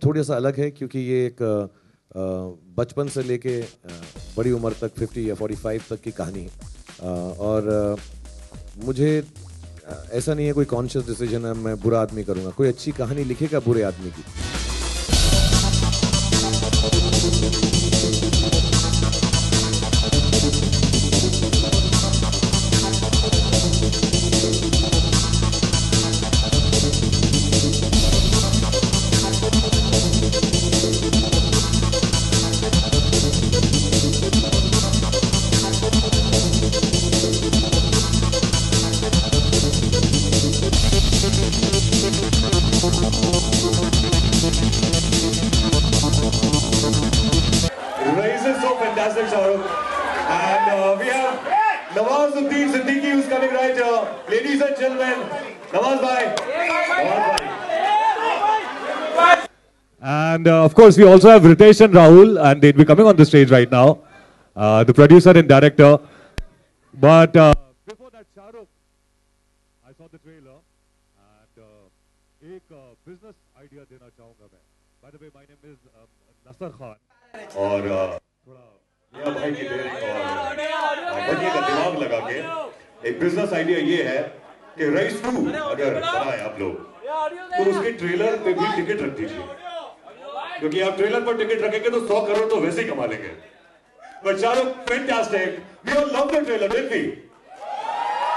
थोड़ा सा अलग है क्योंकि ये एक बचपन से लेके बड़ी उम्र तक 50 या 45 तक की कहानी है। और मुझे ऐसा नहीं है कोई कॉन्शियस डिसीजन है मैं बुरा आदमी करूँगा, कोई अच्छी कहानी लिखेगा बुरे आदमी की। Fantastic, Shahrukh. And we have Nawazuddin Siddiqui who's coming right here. Ladies and gentlemen, Nawaz bhai. And of course, we also have Ritesh and Rahul, and they'll be coming on the stage right now. The producer and director. But before that, Shahrukh, I saw the trailer, and एक business idea देना चाहूँगा मैं. By the way, my name is Nasser Khan. और थोड़ा भाई की देर और बढ़िया का दिमाग लगा के एक बिजनेस आइडिया ये है कि रईस 2 अगर बनाए आप लोग तो उसके ट्रेलर पे भी टिकट रख दीजिए, क्योंकि आप ट्रेलर पर टिकट रखेंगे तो 100 करोड़ तो वैसे ही कमा लेंगे। But Shahrukh, fantastic. We all love the trailer, didn't we?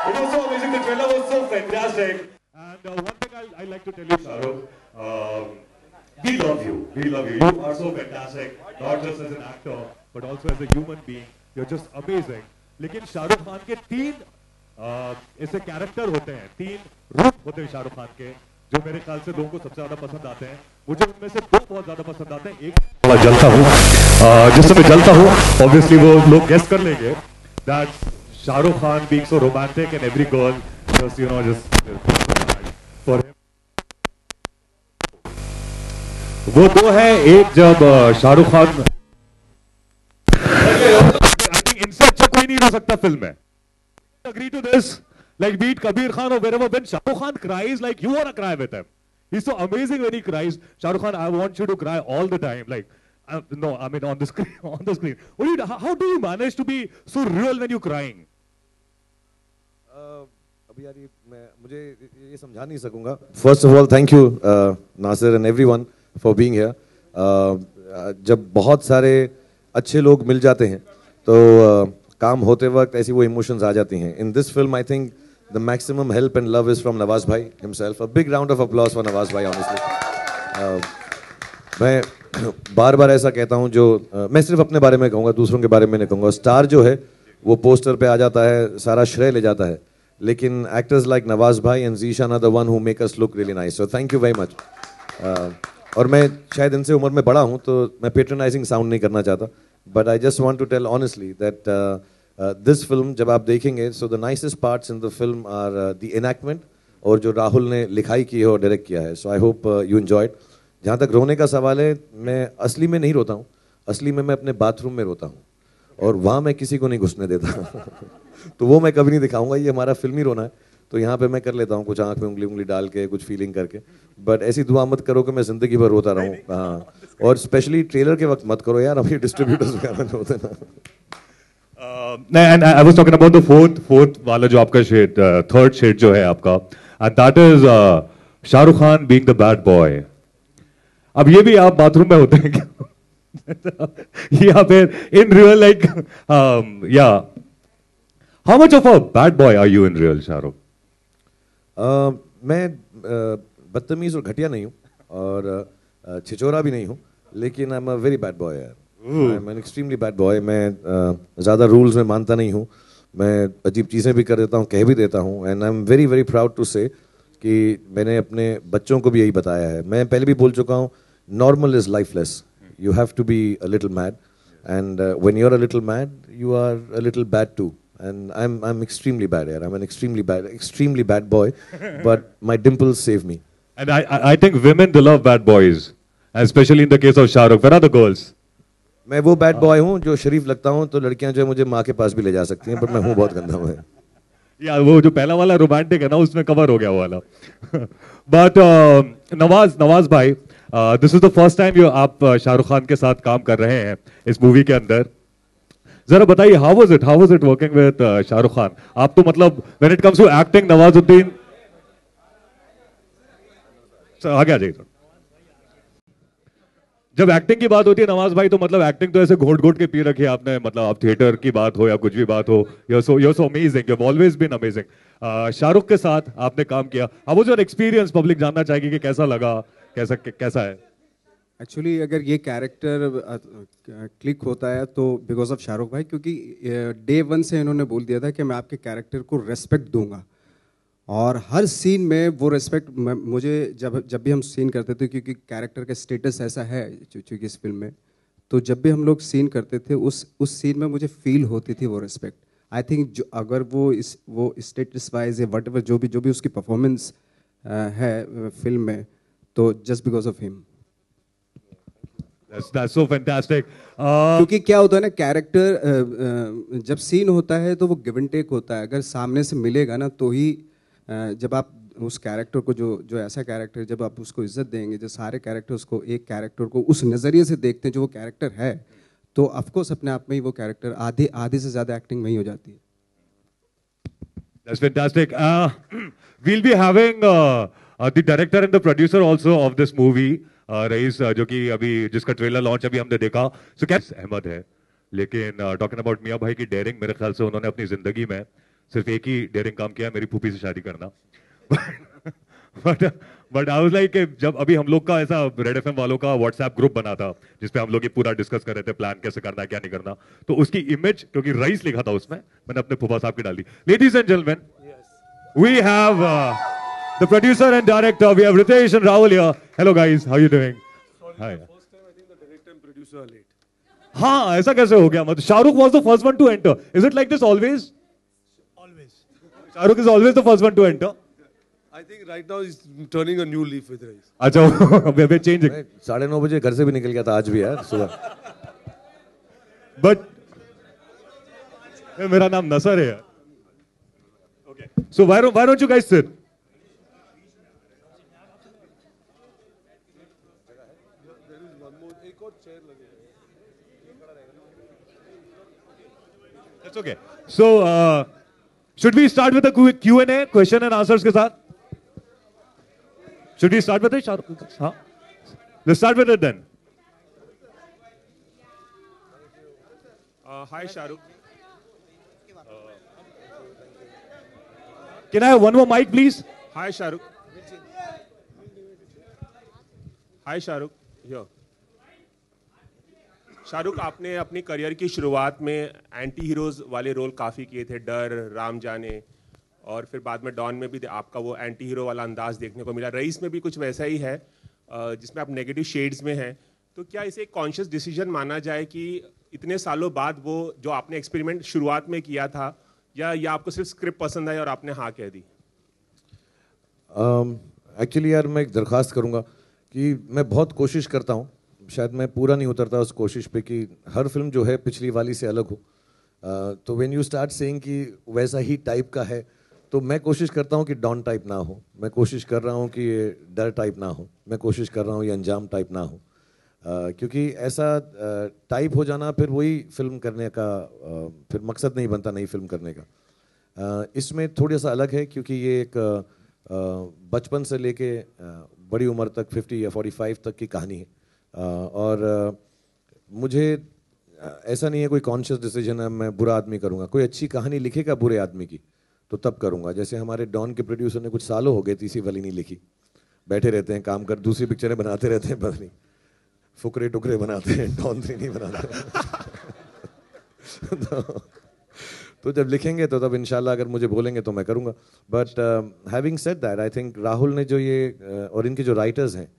It was so amazing. The trailer was so fantastic. And one thing I like to tell you, Shahrukh, we love you. We love you. You are so fantastic. Not just as an actor, but also as a human being. You're just amazing. लेकिन शाहरुख खान के 3 ऐसे character होते हैं, 3 रूप होते हैं शाहरुख खान के, जो मेरे ख्याल से लोगों को सबसे ज्यादा पसंद आते हैं। मुझे उनमें से 2 बहुत ज्यादा पसंद आते हैं। एक थोड़ा जलता हूँ, जिस समय जलता हूँ, obviously वो लोग गेस कर लेंगे that Shahrukh Khan being so romantic and every girl just just for him. वो 2 है, एक जब शाहरुख खान I think इनसे अच्छा कोई नहीं हो सकता फिल्म में. Agree to this, like be it Kabir Khan or wherever, when Shahrukh Khan cries, like you wanna cry with him. He's so amazing when he cries. Shahrukh Khan, I want you to cry all the time. Like no, I mean on the screen, on the screen. How do you manage to be so real when you're crying? अब यार मुझे ये समझा नहीं सकूंगा. First of all, thank you Nasir and everyone for being here. जब बहुत सारे अच्छे लोग मिल जाते हैं तो काम होते वक्त ऐसी वो इमोशंस आ जाती हैं. In this film, I think the maximum help and love is from Nawaz bhai himself. A big round of applause for Nawaz bhai, honestly. मैं बार-बार ऐसा कहता हूं, जो मैं सिर्फ अपने बारे में कहूंगा, दूसरों के बारे में नहीं कहूंगा. स्टार जो है वो पोस्टर पे आ जाता है, सारा श्रेय ले जाता है, लेकिन एक्टर्स लाइक नवाज भाई and Zeeshan are the one who make us look really nice. So thank you very much. और मैं शायद इनसे उम्र में बड़ा हूं तो मैं पेट्रनाइजिंग साउंड नहीं करना चाहता, but I just want to tell honestly that this film जब आप देखेंगे, so the nicest parts in the film are the enactment और जो राहुल ने लिखाई की है और डायरेक्ट किया है. So I hope you enjoyed. जहाँ तक रोने का सवाल है, मैं असली में नहीं रोता हूँ. असली में मैं अपने बाथरूम में रोता हूँ और वहाँ मैं किसी को नहीं घुसने देता. तो वो मैं कभी नहीं दिखाऊंगा. ये हमारा फिल्मी रोना है, तो यहाँ पे मैं कर लेता हूँ कुछ आंख में उंगली डाल के, कुछ फीलिंग करके. बट ऐसी दुआ मत करो कि मैं जिंदगी भर रोता रहूँ. हाँ, और स्पेशली ट्रेलर के वक्त मत करो यार, अभी डिस्ट्रीब्यूटर्स वगैरह होते ना. And I was talking about the fourth वाला जो आपका शेड, थर्ड शेड जो है आपका, and that is Shahrukh Khan being the bad boy. अब ये भी आप बाथरूम में होते हैं क्या? या फिर in real, like yeah, how much of a bad boy are you in real, Shahrukh? मैं बदतमीज और घटिया नहीं हूँ और छिचोरा भी नहीं हूँ, लेकिन I am a very bad boy यार. I am an extremely bad boy. मैं ज़्यादा रूल्स में मानता नहीं हूँ. मैं अजीब चीज़ें भी कर देता हूँ, कह भी देता हूँ. And I am very very proud to say कि मैंने अपने बच्चों को भी यही बताया है. मैं पहले भी बोल चुका हूँ, normal is lifeless. You have to be a little mad, and when you are a little mad you are a little bad too. And I'm extremely bad here. I'm an extremely bad boy, but my dimples save me. And I think women, they love bad boys, especially in the case of Shahrukh. Where are the girls? मैं वो bad boy हूँ जो शरीफ लगता हूँ, तो लड़कियाँ जो है मुझे माँ के पास भी ले जा सकती हैं, पर मैं हूँ बहुत गंदा हूँ. यार वो जो पहला वाला रोमांटिक है ना, उसमें कवर हो गया वो वाला. But नवाज भाई, this is the first time आप शाहरुख खान के साथ काम कर रहे हैं इस मूवी के अंदर। जरा बताइए how was it working with Shahrukh Khan? आप तो मतलब when it comes to acting, Nawazuddin आगे आ जाइए। जब एक्टिंग की बात होती है नवाज भाई, तो मतलब एक्टिंग तो ऐसे घोट घोट के पी रखी है आपने, मतलब आप थिएटर की बात हो या कुछ भी बात हो, you so amazing, you have always been amazing. Shahrukh के साथ आपने काम किया, how was your experience? Public जानना चाहेगी कि कैसा लगा, कैसा है? एक्चुअली अगर ये कैरेक्टर क्लिक होता है तो बिकॉज ऑफ शाहरुख भाई, क्योंकि डे वन से इन्होंने बोल दिया था कि मैं आपके कैरेक्टर को रेस्पेक्ट दूंगा, और हर सीन में वो रेस्पेक्ट मुझे जब भी हम सीन करते थे, क्योंकि कैरेक्टर का स्टेटस ऐसा है चूँकि इस फिल्म में, तो जब भी हम लोग सीन करते थे उस सीन में मुझे फील होती थी वो रिस्पेक्ट। आई थिंक जो अगर वो स्टेटस वाइज या वट एवर जो भी उसकी परफॉर्मेंस है फिल्म में, तो just because of him. That's so fantastic. क्योंकि क्या होता है ना, कैरेक्टर जब सीन होता है तो वो गिव एंड टेक होता है। अगर सामने से मिलेगा ना तो ही जब आप उस कैरेक्टर को जो ऐसा कैरेक्टर जब आप उसको इज्जत देंगे, जो सारे कैरेक्टर्स को एक कैरेक्टर को उस नज़रिए से देखते हैं जो वो कैरेक्टर है, तो ऑफकोर्स अपने आप में ही वो कैरेक्टर आधे से ज़्यादा एक्टिंग में ही हो जाती है। That's fantastic. We'll be having the director and the producer also of this movie, rice, जो कि अभी जिसका ट्रेलर लॉन्च अभी हमने देखा। सो क्या अहमद है, लेकिन टॉकिंग अबाउट मियां भाई की डेयरिंग, मेरे ख्याल से उन्होंने अपनी जिंदगी में सिर्फ एक ही डेयरिंग काम किया, मेरी फूफी से शादी करना। बट आई वाज लाइक, जब अभी हम लोग का ऐसा रेड एफएम वालों का व्हाट्सएप ग्रुप बना था जिसपे हम लोग ये पूरा डिस्कस कर रहे थे प्लान कैसे करना है क्या नहीं करना, तो उसकी इमेज क्योंकि रईस लिखा था उसमें, मैंने अपने फूफा साहब की डाल दी। Ladies and gentleman, we have the producer and director, we have Ritesh and Rahul here. Hello guys, how are you doing? Hi. First time I think the director and producer are late. हाँ, ऐसा कैसे हो गया? मतलब Shahrukh was the first one to enter. Is it like this always? Always. Shahrukh is always the first one to enter. I think right now he's turning a new leaf with Rais. अच्छा, we're changing. मैं 9:30 बजे घर से भी निकल गया था आज भी यार सुबह। But मेरा नाम नसर है यार। Okay. So why don't you guys sit? That's okay. So, should we start with a Q&A, question and answers के साथ? Should we start with it? हाँ? Let's start with it then. Hi Shahrukh. Can I have one more mic, please? Hi Shahrukh. Hi Shahrukh. Here. Shahrukh, आपने अपनी career की शुरुआत में anti heroes वाले role काफ़ी किए थे, डर, राम जाने, और फिर बाद में डॉन में भी आपका वो एंटी हीरो वाला अंदाज देखने को मिला। रईस में भी कुछ वैसा ही है जिसमें आप नेगेटिव शेड्स में हैं। तो क्या इसे एक कॉन्शियस डिसीजन माना जाए कि इतने सालों बाद वो जो आपने एक्सपेरिमेंट शुरुआत में किया था, या आपको सिर्फ स्क्रिप्ट पसंद आई और आपने हाँ कह दी? एक्चुअली यार मैं एक दरख्वास्त करूँगा कि मैं बहुत कोशिश करता हूँ, शायद मैं पूरा नहीं उतरता उस कोशिश पे कि हर फिल्म जो है पिछली वाली से अलग हो। तो व्हेन यू स्टार्ट सेइंग कि वैसा ही टाइप का है, तो मैं कोशिश करता हूँ कि डॉन टाइप ना हो, मैं कोशिश कर रहा हूँ कि ये डर टाइप ना हो, मैं कोशिश कर रहा हूँ ये अंजाम टाइप ना हो, क्योंकि ऐसा टाइप हो जाना फिर वही फिल्म करने का फिर मकसद नहीं बनता नई फिल्म करने का। इसमें थोड़ा सा अलग है क्योंकि ये एक बचपन से लेके बड़ी उम्र तक 50 या 45 तक की कहानी है। और मुझे ऐसा नहीं है कोई कॉन्शियस डिसीजन है मैं बुरा आदमी करूंगा। कोई अच्छी कहानी लिखेगा बुरे आदमी की तो तब करूंगा। जैसे हमारे डॉन के प्रोड्यूसर ने कुछ सालों हो गए तीसरी वाली नहीं लिखी, बैठे रहते हैं काम कर, दूसरी पिक्चरें बनाते रहते हैं, पता नहीं फुकरे टुकरे बनाते हैं, डॉन 3 नहीं बनाते। तो जब लिखेंगे तो तब इंशाल्लाह अगर मुझे बोलेंगे तो मैं करूंगा। But having said that I think Rahul ने जो ये और इनके जो राइटर्स हैं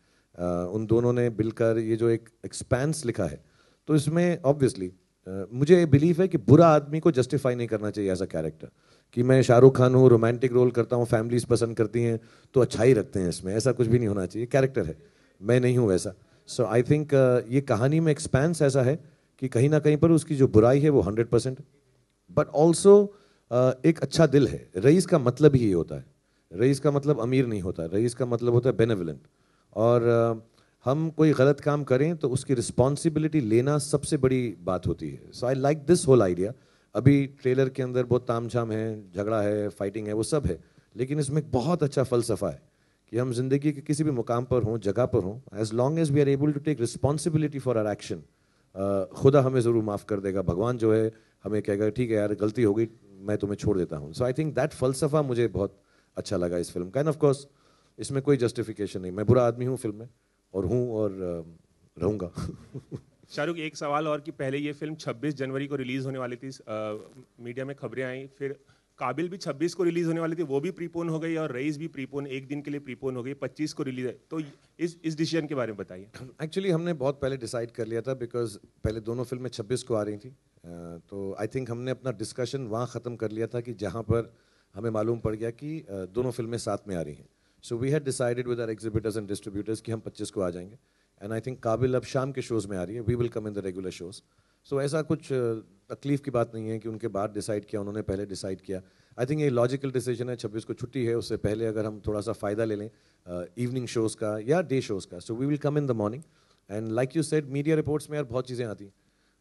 उन दोनों ने मिलकर ये जो एक एक्सपेंस लिखा है, तो इसमें ऑब्वियसली मुझे बिलीव है कि बुरा आदमी को जस्टिफाई नहीं करना चाहिए एज अ कैरेक्टर, कि मैं शाहरुख खान हूँ, रोमांटिक रोल करता हूँ, फैमिलीज पसंद करती हैं तो अच्छाई रखते हैं इसमें, ऐसा कुछ भी नहीं होना चाहिए। कैरेक्टर है, मैं नहीं हूँ वैसा। सो आई थिंक ये कहानी में एक्सपेंस ऐसा है कि कहीं ना कहीं पर उसकी जो बुराई है वो 100%, बट ऑल्सो एक अच्छा दिल है। रईस का मतलब ही ये होता है, रईस का मतलब अमीर नहीं होता, रईस का मतलब होता है बेनेवलेंट। और हम कोई गलत काम करें तो उसकी रिस्पॉन्सिबिलिटी लेना सबसे बड़ी बात होती है. So I like this whole idea. अभी ट्रेलर के अंदर बहुत तामझाम है, झगड़ा है, फाइटिंग है, वो सब है, लेकिन इसमें एक बहुत अच्छा फलसफा है कि हम जिंदगी के किसी भी मुकाम पर हों, जगह पर हों, as long as we are able to take responsibility for our action, खुदा हमें ज़रूर माफ़ कर देगा. भगवान जो है हमें कहेगा ठीक है यार गलती हो गई, मैं तुम्हें छोड़ देता हूँ. सो आई थिंक दैट फलसफा मुझे बहुत अच्छा लगा इस फिल्म का. एंड ऑफ कोर्स इसमें कोई जस्टिफिकेशन नहीं, मैं बुरा आदमी हूँ फिल्म में, और रहूँगा. शाहरुख, एक सवाल और कि पहले ये फिल्म 26 जनवरी को रिलीज होने वाली थी, मीडिया में खबरें आई, फिर काबिल भी 26 को रिलीज होने वाली थी, वो भी प्रीपोन हो गई, और रईस भी प्रीपोन, एक दिन के लिए प्रीपोन हो गई, 25 को रिलीज है. तो इस डिसीजन के बारे में बताइए. एक्चुअली हमने बहुत पहले डिसाइड कर लिया था, बिकॉज पहले दोनों फिल्में 26 को आ रही थी. तो आई थिंक हमने अपना डिस्कशन वहाँ ख़त्म कर लिया था कि जहाँ पर हमें मालूम पड़ गया कि दोनों फिल्में साथ में आ रही हैं. So we had decided with our exhibitors and distributors कि हम 25 को आ जाएंगे. एंड आई थिंक काबिल अब शाम के शोज़ में आ रही है, we will come in the regular shows. So ऐसा कुछ तकलीफ की बात नहीं है कि उनके बाद डिसाइड किया, उन्होंने पहले डिसाइड किया. आई थिंक ये लॉजिकल डिसीजन है. 26 को छुट्टी है, उससे पहले अगर हम थोड़ा सा फ़ायदा ले लें इवनिंग शोज़ का या डे शोज़ का, so we will come in the morning. And like you said, media reports में यार बहुत चीज़ें आती हैं.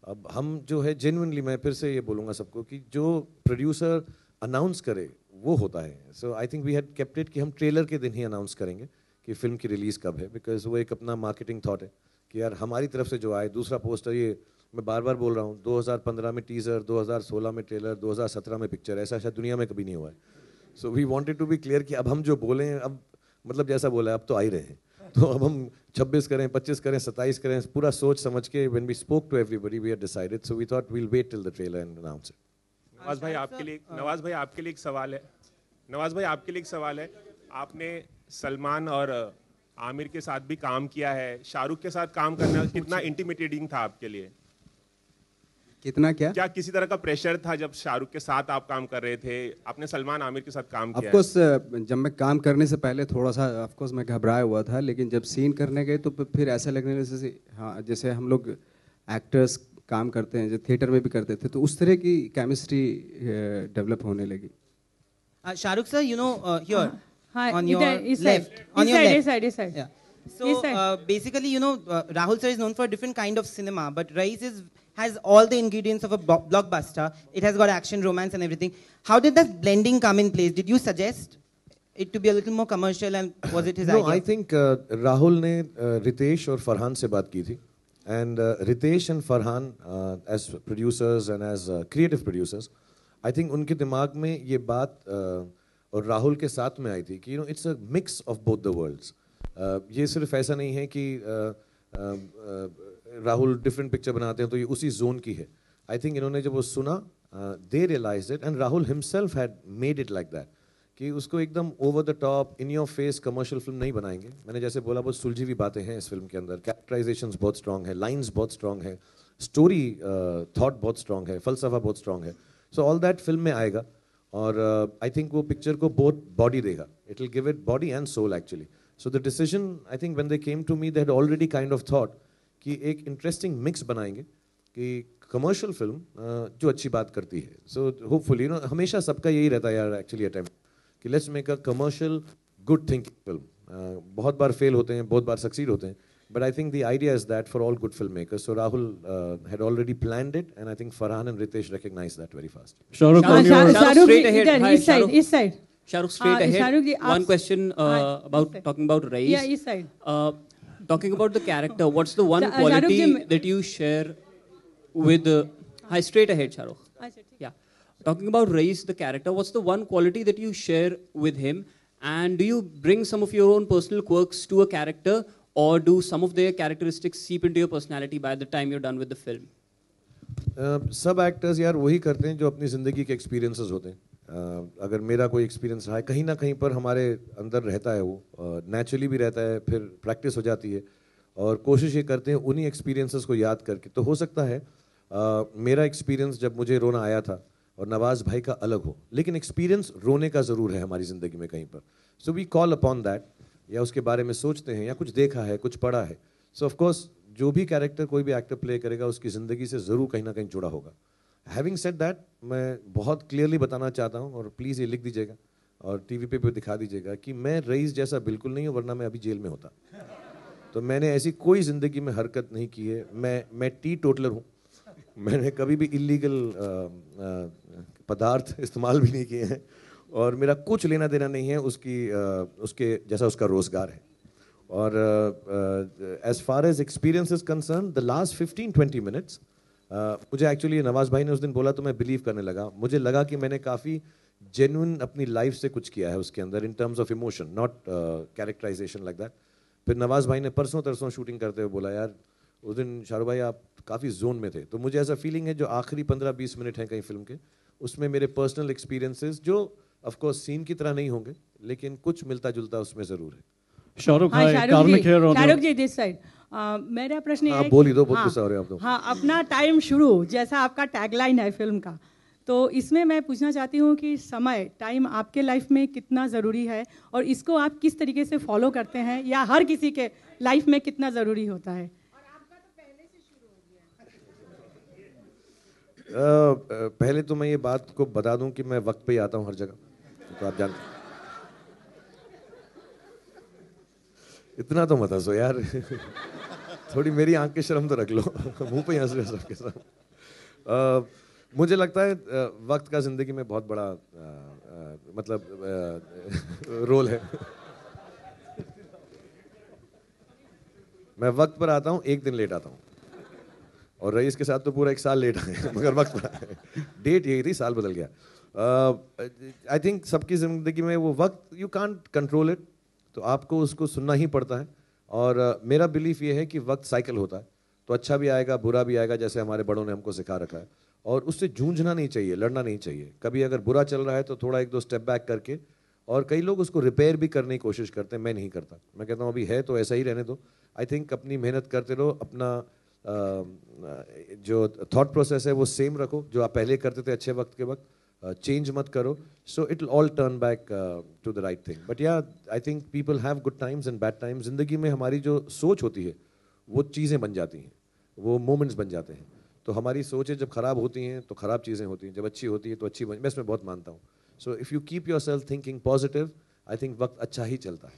अब हम जो है जेन्युइनली, मैं फिर से ये बोलूँगा सबको कि जो प्रोड्यूसर अनाउंस करे वो होता है. So I think we had kept it कि हम ट्रेलर के दिन ही अनाउंस करेंगे कि फिल्म की रिलीज़ कब है, बिकॉज वो एक अपना मार्केटिंग थॉट है कि यार हमारी तरफ से जो आए. दूसरा पोस्टर, ये मैं बार बार बोल रहा हूँ, 2015 में टीज़र, 2016 में ट्रेलर, 2017 में पिक्चर, ऐसा शायद दुनिया में कभी नहीं हुआ है. So we wanted to be clear कि अब हम जो बोले, अब मतलब जैसा बोला है अब तो आ ही रहे हैं. तो अब हम 26 करें, 25 करें, 27 करें, पूरा सोच समझ के when we spoke to everybody we had decided. So we thought we will wait till the trailer and announce it. Nawaz भाई आपके लिए एक सवाल है. नवाज भाई आपके लिए एक सवाल है. आपने सलमान और आमिर के साथ भी काम किया है, शाहरुख के साथ काम करना कितना इंटिमिडेटिंग था आपके लिए? कितना क्या किसी तरह का प्रेशर था जब शाहरुख के साथ आप काम कर रहे थे? आपने सलमान आमिर के साथ काम किया है. ऑफकोर्स जब मैं काम करने से पहले थोड़ा सा ऑफकोर्स मैं घबराया हुआ था, लेकिन जब सीन करने गए तो फिर ऐसा लगने जैसे हाँ, जैसे हम लोग एक्टर्स काम करते हैं, जो थिएटर में भी करते थे, तो उस तरह की केमिस्ट्री डेवलप होने लगी. Shahrukh sir, you know, here Hi, on your this left, side. on This your side, left. this side, this side. Yeah. This So side. basically, you know, Rahul sir is known for a different kind of cinema, but Rais has all the ingredients of a blockbuster. It has got action, romance, and everything. How did that blending come in place? Did you suggest it to be a little more commercial, and was it his idea? No, I think Rahul ने रितेश और फरहान से बात की थी. And Ritesh and Farhan, as producers and as creative producers, I think उनके दिमाग में ये बात और राहुल के साथ में आई थी कि it's a mix of both the worlds. ये सिर्फ ऐसा नहीं है कि राहुल डिफरेंट पिक्चर बनाते हैं तो ये उसी जोन की है. आई थिंक इन्होंने जब वो सुना, they realized it, and Rahul himself had made it like that, कि उसको एकदम over the top in your face commercial film नहीं बनाएंगे. मैंने जैसे बोला बहुत सुलझी हुई बातें हैं इस फिल्म के अंदर, कैरेक्टराइजेशंस बहुत स्ट्रांग है, लाइंस बहुत स्ट्रांग है, स्टोरी थॉट बहुत स्ट्रांग है, फलसफा बहुत स्ट्रांग है. सो ऑल दैट फिल्म में आएगा और आई थिंक वो पिक्चर को बहुत बॉडी देगा. It will give it body and soul actually. So the decision, I think when they came to me, they had already kind of thought कि एक interesting mix बनाएंगे कि कमर्शियल फिल्म जो अच्छी बात करती है. सो होपफुली हमेशा सबका यही रहता है यार एक्चुअली अटेम्प्ट कि let's make a commercial good thinking film. बहुत बार फेल होते हैं, बहुत बार सक्सीड होते हैं, but I think the idea is that for all good filmmakers. So Rahul had already planned it, and I think Farhan and Ritesh recognized that very fast. Shahrukh, Shahrukh, straight ahead. इधर, Hi, इस side, इस side. Shahrukh, straight ahead. Shahrukh ji, One question about talking about Rais. Yeah, इस side. Talking about the character, what's the one Shahrukh quality ji, that you share with? Hi, straight ahead, Shahrukh. Yeah. Talking about Rais, the character, what's the one quality that you share with him? And do you bring some of your own personal quirks to a character, or do some of their characteristics seep into your personality by the time you're done with the film? सब actors यार वही करते हैं जो अपनी ज़िंदगी के experiences होते हैं. अगर मेरा कोई एक्सपीरियंस रहा है, कहीं ना कहीं पर हमारे अंदर रहता है, वो नेचुरली भी रहता है, फिर प्रैक्टिस हो जाती है और कोशिश ये करते हैं उन्हीं एक्सपीरियंसेस को याद करके. तो हो सकता है मेरा एक्सपीरियंस जब मुझे रोना आया था और नवाज भाई का अलग हो, लेकिन एक्सपीरियंस रोने का ज़रूर है हमारी ज़िंदगी में कहीं पर. So we call upon that, या उसके बारे में सोचते हैं, या कुछ देखा है, कुछ पढ़ा है. सो ऑफ कोर्स जो भी कैरेक्टर कोई भी एक्टर प्ले करेगा उसकी ज़िंदगी से ज़रूर कहीं ना कहीं जुड़ा होगा. हैविंग सेड दैट, मैं बहुत क्लियरली बताना चाहता हूँ, और प्लीज़ ये लिख दीजिएगा और टीवी पे भी दिखा दीजिएगा कि मैं रईस जैसा बिल्कुल नहीं हूँ, वरना मैं अभी जेल में होता. तो मैंने ऐसी कोई ज़िंदगी में हरकत नहीं की है। मैं टी टोटलर हूँ। मैंने कभी भी इलीगल पदार्थ इस्तेमाल भी नहीं किए हैं और मेरा कुछ लेना देना नहीं है उसके जैसा उसका रोज़गार है। और as far as experience is concern, the last 15-20 minutes मुझे एक्चुअली नवाज भाई ने उस दिन बोला तो मैं बिलीव करने लगा। मुझे लगा कि मैंने काफ़ी जेन्युइन अपनी लाइफ से कुछ किया है उसके अंदर, in terms of emotion, not characterization like that. फिर नवाज भाई ने परसों तरसों शूटिंग करते हुए बोला, यार उस दिन शाहरुख भाई आप काफ़ी जोन में थे। तो मुझे ऐसा फीलिंग है जो आखिरी 15-20 मिनट हैं कहीं फिल्म के, उसमें मेरे पर्सनल एक्सपीरियंसेस जो ऑफ कोर्स सीन की तरह नहीं होंगे लेकिन कुछ मिलता जुलता उसमें ज़रूर है। शाहरुख भाई, शाहरुख जी दिस साइड। मेरा प्रश्न ये है बोल ही दो, बहुत गुस्सा हो रहे हो आप तो। हाँ, अपना टाइम शुरू, जैसा आपका टैगलाइन है फिल्म का, तो इसमें मैं पूछना चाहती हूँ कि समय, टाइम आपके लाइफ में कितना ज़रूरी है और इसको आप किस तरीके से फॉलो करते हैं या हर किसी के लाइफ में कितना ज़रूरी होता है? पहले तो मैं ये बात को बता दूं कि मैं वक्त पे ही आता हूं हर जगह, तो आप जानते हैं। इतना तो मत हंसो यार। थोड़ी मेरी आंख की शर्म तो रख लो। मुंह पे हंस रहे हो सबके साथ। मुझे लगता है वक्त का जिंदगी में बहुत बड़ा रोल है। मैं वक्त पर आता हूं, एक दिन लेट आता हूं, और रईस के साथ तो पूरा 1 साल लेट आए मगर वक्त पर आए। डेट यही थी, साल बदल गया। आई थिंक सबकी ज़िंदगी में वो वक्त, यू कांट कंट्रोल इट, तो आपको उसको सुनना ही पड़ता है। और मेरा बिलीफ ये है कि वक्त साइकिल होता है, तो अच्छा भी आएगा बुरा भी आएगा, जैसे हमारे बड़ों ने हमको सिखा रखा है। और उससे जूझना नहीं चाहिए, लड़ना नहीं चाहिए। कभी अगर बुरा चल रहा है तो थोड़ा 1-2 स्टेप बैक करके, और कई लोग उसको रिपेयर भी करने की कोशिश करते हैं, मैं नहीं करता। मैं कहता हूँ अभी है तो ऐसा ही रहने दो। आई थिंक अपनी मेहनत करते रहो, अपना जो थॉट प्रोसेस है वो सेम रखो, जो आप पहले करते थे अच्छे वक्त के वक्त, चेंज मत करो। So it will all turn back to the right thing. But yeah I think people have good times and bad times. जिंदगी में हमारी जो सोच होती है वो चीज़ें बन जाती हैं, वो मोमेंट्स बन जाते हैं। तो हमारी सोचें जब खराब होती हैं तो खराब चीज़ें होती हैं, जब अच्छी होती है तो अच्छी मैं इसमें बहुत मानता हूँ। So if you keep your self thinking positive, I think वक्त अच्छा ही चलता है।